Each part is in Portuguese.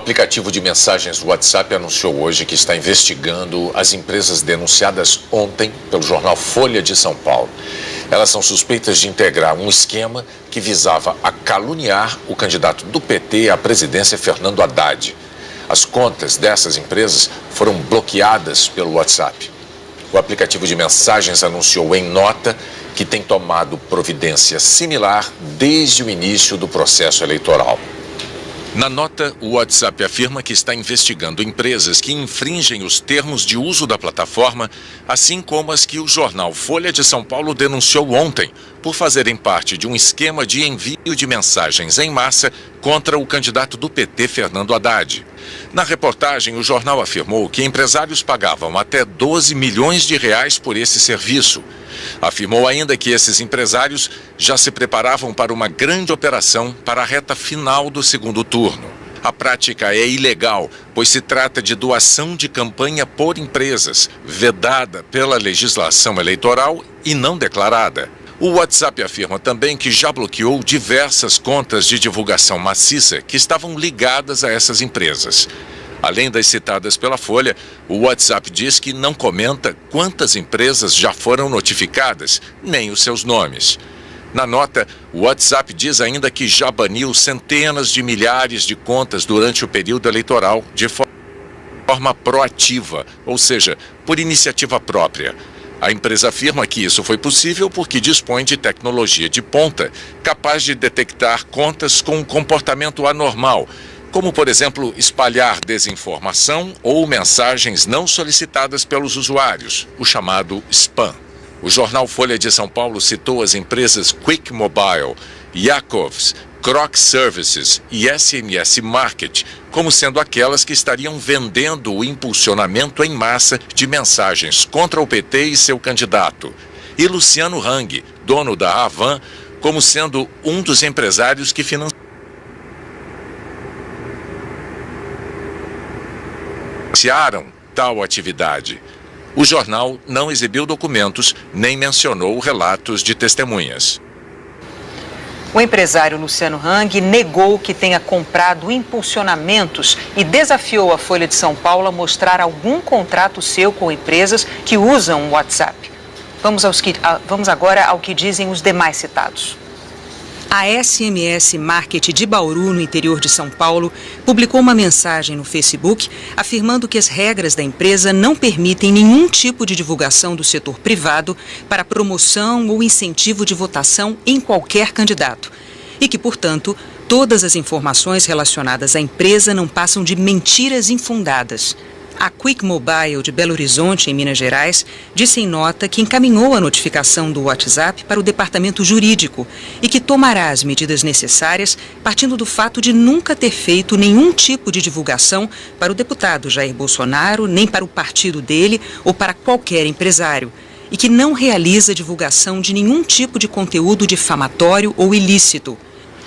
O aplicativo de mensagens WhatsApp anunciou hoje que está investigando as empresas denunciadas ontem pelo jornal Folha de São Paulo. Elas são suspeitas de integrar um esquema que visava caluniar o candidato do PT à presidência, Fernando Haddad. As contas dessas empresas foram bloqueadas pelo WhatsApp. O aplicativo de mensagens anunciou em nota que tem tomado providência similar desde o início do processo eleitoral. Na nota, o WhatsApp afirma que está investigando empresas que infringem os termos de uso da plataforma, assim como as que o jornal Folha de São Paulo denunciou ontem, por fazerem parte de um esquema de envio de mensagens em massa contra o candidato do PT, Fernando Haddad. Na reportagem, o jornal afirmou que empresários pagavam até 12 milhões de reais por esse serviço. Afirmou ainda que esses empresários já se preparavam para uma grande operação para a reta final do segundo turno. A prática é ilegal, pois se trata de doação de campanha por empresas, vedada pela legislação eleitoral e não declarada. O WhatsApp afirma também que já bloqueou diversas contas de divulgação maciça que estavam ligadas a essas empresas. Além das citadas pela Folha, o WhatsApp diz que não comenta quantas empresas já foram notificadas, nem os seus nomes. Na nota, o WhatsApp diz ainda que já baniu centenas de milhares de contas durante o período eleitoral de forma proativa, ou seja, por iniciativa própria. A empresa afirma que isso foi possível porque dispõe de tecnologia de ponta, capaz de detectar contas com um comportamento anormal, como, por exemplo, espalhar desinformação ou mensagens não solicitadas pelos usuários, o chamado spam. O jornal Folha de São Paulo citou as empresas Quick Mobile, Yakovs, Croc Services e SMS Market como sendo aquelas que estariam vendendo o impulsionamento em massa de mensagens contra o PT e seu candidato. E Luciano Hang, dono da Avan, como sendo um dos empresários que financiaram tal atividade. O jornal não exibiu documentos nem mencionou relatos de testemunhas. O empresário Luciano Hang negou que tenha comprado impulsionamentos e desafiou a Folha de São Paulo a mostrar algum contrato seu com empresas que usam o WhatsApp. Vamos agora ao que dizem os demais citados. A SMS Market de Bauru, no interior de São Paulo, publicou uma mensagem no Facebook afirmando que as regras da empresa não permitem nenhum tipo de divulgação do setor privado para promoção ou incentivo de votação em qualquer candidato e que, portanto, todas as informações relacionadas à empresa não passam de mentiras infundadas. A Quick Mobile de Belo Horizonte, em Minas Gerais, disse em nota que encaminhou a notificação do WhatsApp para o departamento jurídico e que tomará as medidas necessárias partindo do fato de nunca ter feito nenhum tipo de divulgação para o deputado Jair Bolsonaro, nem para o partido dele ou para qualquer empresário, e que não realiza divulgação de nenhum tipo de conteúdo difamatório ou ilícito.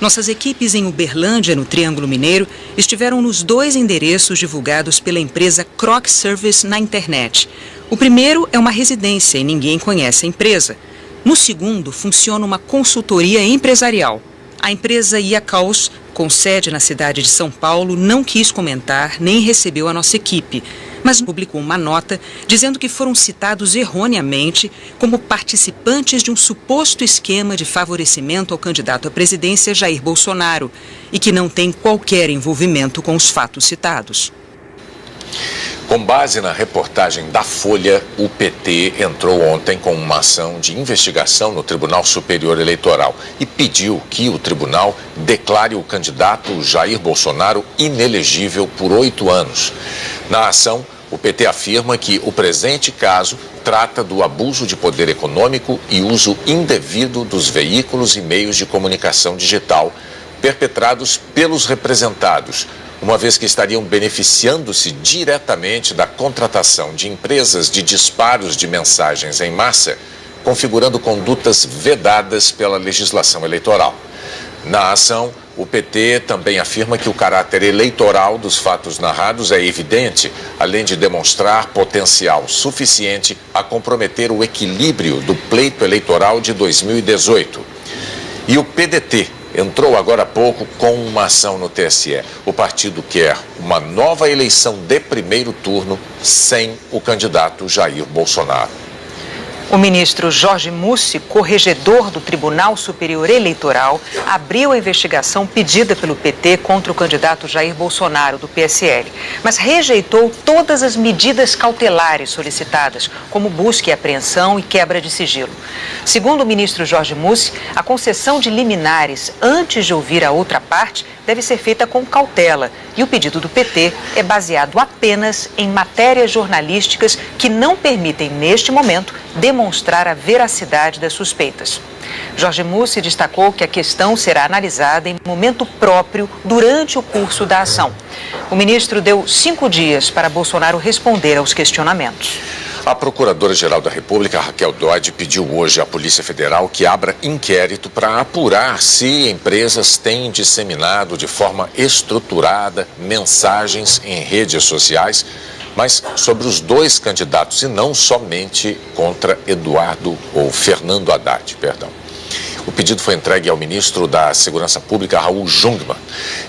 Nossas equipes em Uberlândia, no Triângulo Mineiro, estiveram nos 2 endereços divulgados pela empresa Croc Service na internet. O primeiro é uma residência e ninguém conhece a empresa. No segundo, funciona uma consultoria empresarial. A empresa Yakovs, com sede na cidade de São Paulo, não quis comentar nem recebeu a nossa equipe, mas publicou uma nota dizendo que foram citados erroneamente como participantes de um suposto esquema de favorecimento ao candidato à presidência Jair Bolsonaro e que não tem qualquer envolvimento com os fatos citados. Com base na reportagem da Folha, o PT entrou ontem com uma ação de investigação no Tribunal Superior Eleitoral e pediu que o tribunal declare o candidato Jair Bolsonaro inelegível por 8 anos. Na ação, o PT afirma que o presente caso trata do abuso de poder econômico e uso indevido dos veículos e meios de comunicação digital perpetrados pelos representados, uma vez que estariam beneficiando-se diretamente da contratação de empresas de disparos de mensagens em massa, configurando condutas vedadas pela legislação eleitoral. Na ação, o PT também afirma que o caráter eleitoral dos fatos narrados é evidente, além de demonstrar potencial suficiente a comprometer o equilíbrio do pleito eleitoral de 2018. E o PDT entrou agora há pouco com uma ação no TSE. O partido quer uma nova eleição de primeiro turno sem o candidato Jair Bolsonaro. O ministro Jorge Mussi, corregedor do Tribunal Superior Eleitoral, abriu a investigação pedida pelo PT contra o candidato Jair Bolsonaro, do PSL, mas rejeitou todas as medidas cautelares solicitadas, como busca e apreensão e quebra de sigilo. Segundo o ministro Jorge Mussi, a concessão de liminares antes de ouvir a outra parte deve ser feita com cautela e o pedido do PT é baseado apenas em matérias jornalísticas que não permitem, neste momento, demonstrar a veracidade das suspeitas. Jorge Mussi destacou que a questão será analisada em momento próprio durante o curso da ação. O ministro deu 5 dias para Bolsonaro responder aos questionamentos. A Procuradora-Geral da República, Raquel Dodge, pediu hoje à Polícia Federal que abra inquérito para apurar se empresas têm disseminado de forma estruturada mensagens em redes sociais, mas sobre os 2 candidatos e não somente contra Fernando Haddad, O pedido foi entregue ao ministro da Segurança Pública, Raul Jungmann.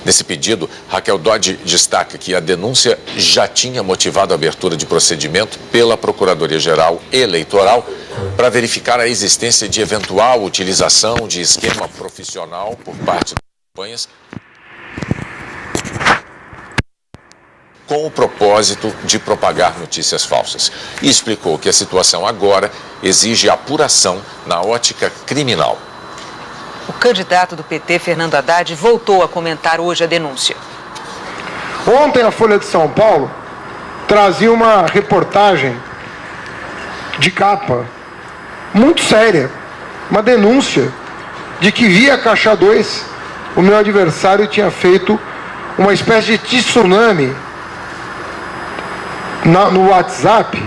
Nesse pedido, Raquel Dodge destaca que a denúncia já tinha motivado a abertura de procedimento pela Procuradoria-Geral Eleitoral para verificar a existência de eventual utilização de esquema profissional por parte das campanhas com o propósito de propagar notícias falsas. E explicou que a situação agora exige apuração na ótica criminal. O candidato do PT, Fernando Haddad, voltou a comentar hoje a denúncia. Ontem a Folha de São Paulo trazia uma reportagem de capa muito séria, uma denúncia de que via Caixa 2 o meu adversário tinha feito uma espécie de tsunami no WhatsApp,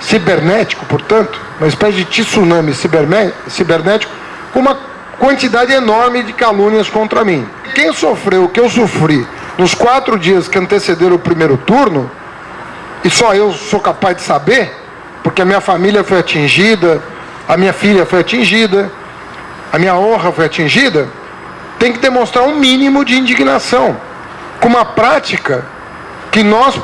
cibernético, portanto, uma espécie de tsunami cibernético com uma quantidade enorme de calúnias contra mim. Quem sofreu o que eu sofri nos 4 dias que antecederam o primeiro turno, e só eu sou capaz de saber, porque a minha família foi atingida, a minha filha foi atingida, a minha honra foi atingida, tem que demonstrar um mínimo de indignação com uma prática que nós,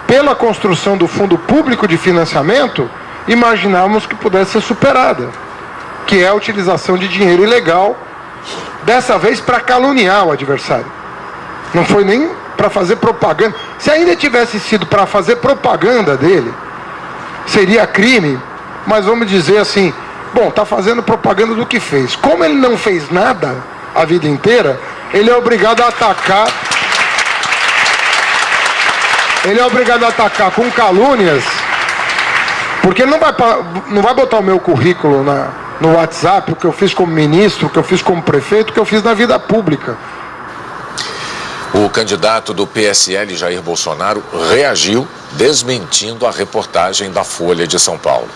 pela construção do Fundo Público de Financiamento, imaginávamos que pudesse ser superada, que é a utilização de dinheiro ilegal, dessa vez para caluniar o adversário. Não foi nem para fazer propaganda. Se ainda tivesse sido para fazer propaganda dele, seria crime, mas vamos dizer assim, bom, está fazendo propaganda do que fez. Como ele não fez nada a vida inteira, ele é obrigado a atacar. Ele é obrigado a atacar com calúnias, porque ele não vai botar o meu currículo no WhatsApp, o que eu fiz como ministro, o que eu fiz como prefeito, o que eu fiz na vida pública. O candidato do PSL, Jair Bolsonaro, reagiu desmentindo a reportagem da Folha de São Paulo.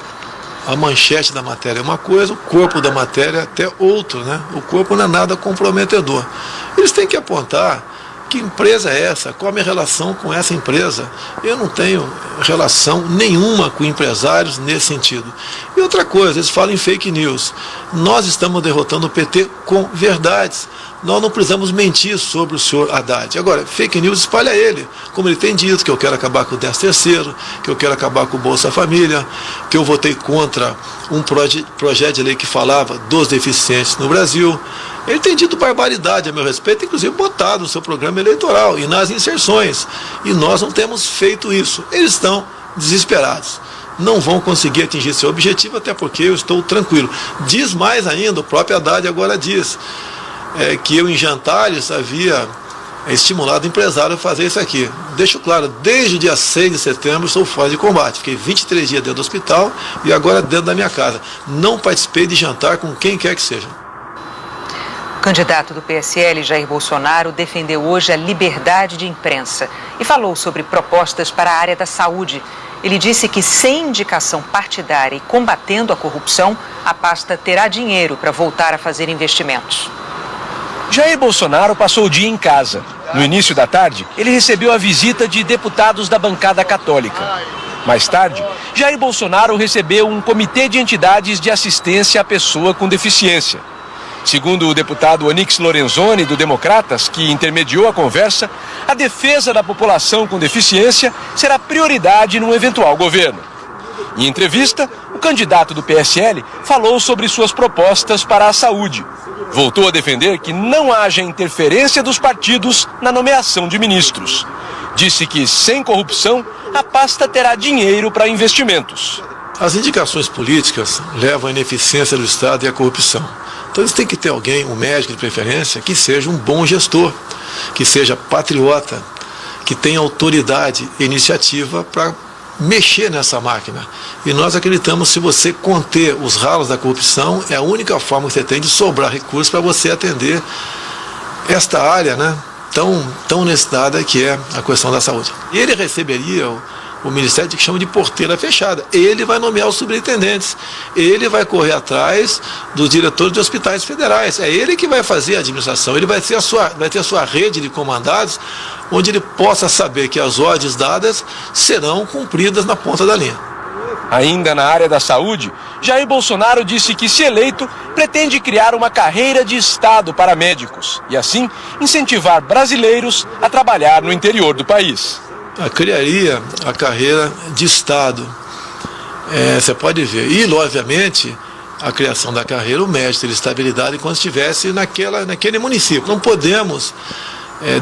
A manchete da matéria é uma coisa, o corpo da matéria é até outro, né? O corpo não é nada comprometedor. Eles têm que apontar que empresa é essa, qual a minha relação com essa empresa. Eu não tenho relação nenhuma com empresários nesse sentido. E outra coisa, eles falam em fake news. Nós estamos derrotando o PT com verdades. Nós não precisamos mentir sobre o senhor Haddad. Agora, fake news espalha ele, como ele tem dito, que eu quero acabar com o 13º, que eu quero acabar com o Bolsa Família, que eu votei contra um projeto de lei que falava dos deficientes no Brasil. Ele tem dito barbaridade a meu respeito, inclusive botado no seu programa eleitoral e nas inserções. E nós não temos feito isso. Eles estão desesperados. Não vão conseguir atingir seu objetivo, até porque eu estou tranquilo. Diz mais ainda, o próprio Haddad agora diz que eu em jantares havia estimulado o empresário a fazer isso aqui. Deixo claro, desde o dia 6 de setembro sou fora de combate. Fiquei 23 dias dentro do hospital e agora dentro da minha casa. Não participei de jantar com quem quer que seja. O candidato do PSL, Jair Bolsonaro, defendeu hoje a liberdade de imprensa e falou sobre propostas para a área da saúde. Ele disse que, sem indicação partidária e combatendo a corrupção, a pasta terá dinheiro para voltar a fazer investimentos. Jair Bolsonaro passou o dia em casa. No início da tarde, ele recebeu a visita de deputados da bancada católica. Mais tarde, Jair Bolsonaro recebeu um comitê de entidades de assistência à pessoa com deficiência. Segundo o deputado Onyx Lorenzoni, do Democratas, que intermediou a conversa, a defesa da população com deficiência será prioridade num eventual governo. Em entrevista, o candidato do PSL falou sobre suas propostas para a saúde. Voltou a defender que não haja interferência dos partidos na nomeação de ministros. Disse que, sem corrupção, a pasta terá dinheiro para investimentos. As indicações políticas levam à ineficiência do Estado e à corrupção. Então eles têm que ter alguém, um médico de preferência, que seja um bom gestor, que seja patriota, que tenha autoridade e iniciativa para mexer nessa máquina. E nós acreditamos que se você conter os ralos da corrupção, é a única forma que você tem de sobrar recursos para você atender esta área, né, tão necessitada que é a questão da saúde. E ele receberia o Ministério que chama de porteira fechada. Ele vai nomear os superintendentes, ele vai correr atrás dos diretores de hospitais federais, é ele que vai fazer a administração, ele vai ter a sua rede de comandados, onde ele possa saber que as ordens dadas serão cumpridas na ponta da linha. Ainda na área da saúde, Jair Bolsonaro disse que, se eleito, pretende criar uma carreira de Estado para médicos e, assim, incentivar brasileiros a trabalhar no interior do país. Criaria a carreira de Estado, você pode ver, e obviamente a criação da carreira, o médico teria estabilidade enquanto estivesse naquele município. Não podemos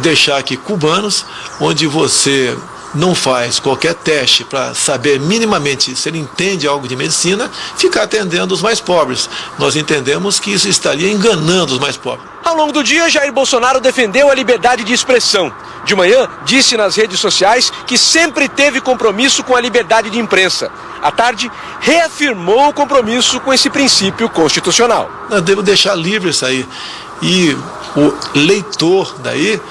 deixar aqui cubanos, onde você não faz qualquer teste para saber minimamente se ele entende algo de medicina, ficar atendendo os mais pobres. Nós entendemos que isso estaria enganando os mais pobres. Ao longo do dia, Jair Bolsonaro defendeu a liberdade de expressão. De manhã, disse nas redes sociais que sempre teve compromisso com a liberdade de imprensa. À tarde, reafirmou o compromisso com esse princípio constitucional. Nós devemos deixar livre isso aí. E o leitor daí,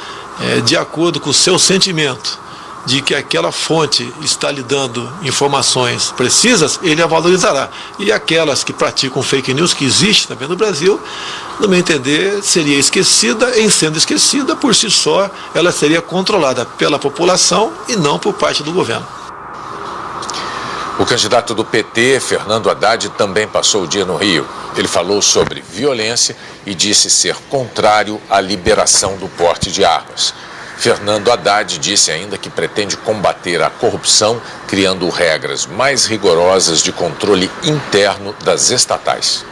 de acordo com o seu sentimento, de que aquela fonte está lhe dando informações precisas, ele a valorizará. E aquelas que praticam fake news, que existe também no Brasil, no meu entender, seria esquecida. Em sendo esquecida, por si só, ela seria controlada pela população e não por parte do governo. O candidato do PT, Fernando Haddad, também passou o dia no Rio. Ele falou sobre violência e disse ser contrário à liberação do porte de armas. Fernando Haddad disse ainda que pretende combater a corrupção, criando regras mais rigorosas de controle interno das estatais.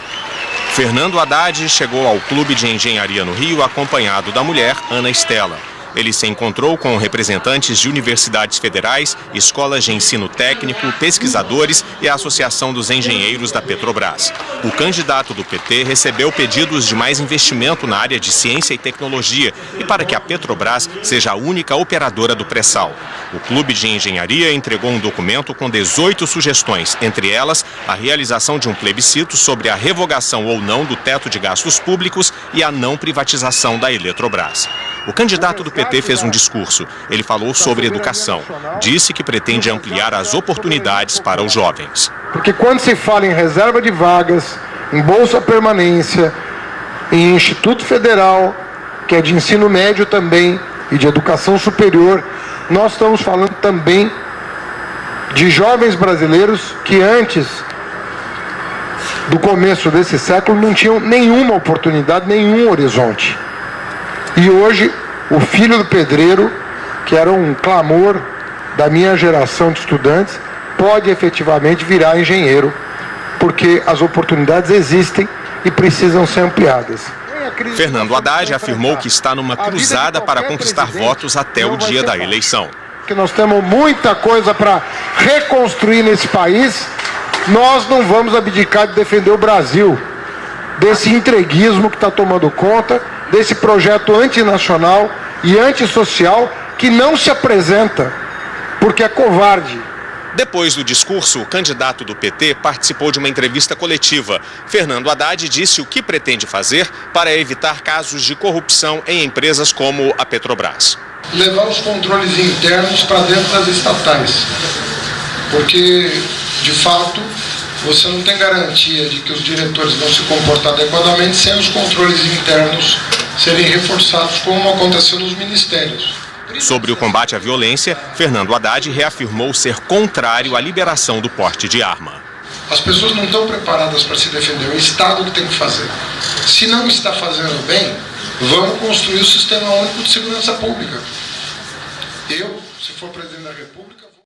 Fernando Haddad chegou ao Clube de Engenharia no Rio acompanhado da mulher, Ana Estela. Ele se encontrou com representantes de universidades federais, escolas de ensino técnico, pesquisadores e a Associação dos Engenheiros da Petrobras. O candidato do PT recebeu pedidos de mais investimento na área de ciência e tecnologia e para que a Petrobras seja a única operadora do pré-sal. O Clube de Engenharia entregou um documento com 18 sugestões, entre elas a realização de um plebiscito sobre a revogação ou não do teto de gastos públicos e a não privatização da Eletrobras. O candidato do PT fez um discurso. Ele falou sobre educação. Disse que pretende ampliar as oportunidades para os jovens. Porque quando se fala em reserva de vagas, em bolsa permanência, em Instituto Federal, que é de ensino médio também, e de educação superior, nós estamos falando também de jovens brasileiros que antes do começo desse século não tinham nenhuma oportunidade, nenhum horizonte. E hoje, o filho do pedreiro, que era um clamor da minha geração de estudantes, pode efetivamente virar engenheiro, porque as oportunidades existem e precisam ser ampliadas. Fernando Haddad afirmou que está numa cruzada para conquistar votos até o dia da eleição. Que nós temos muita coisa para reconstruir nesse país, nós não vamos abdicar de defender o Brasil, desse entreguismo que está tomando conta, desse projeto antinacional e antissocial que não se apresenta porque é covarde. Depois do discurso, o candidato do PT participou de uma entrevista coletiva. Fernando Haddad disse o que pretende fazer para evitar casos de corrupção em empresas como a Petrobras. Levar os controles internos para dentro das estatais, porque, de fato, você não tem garantia de que os diretores vão se comportar adequadamente sem os controles internos serem reforçados, como aconteceu nos ministérios. Sobre o combate à violência, Fernando Haddad reafirmou ser contrário à liberação do porte de arma. As pessoas não estão preparadas para se defender, é o Estado que tem que fazer. Se não está fazendo bem, vamos construir o Sistema Único de Segurança Pública. Eu, se for presidente da República...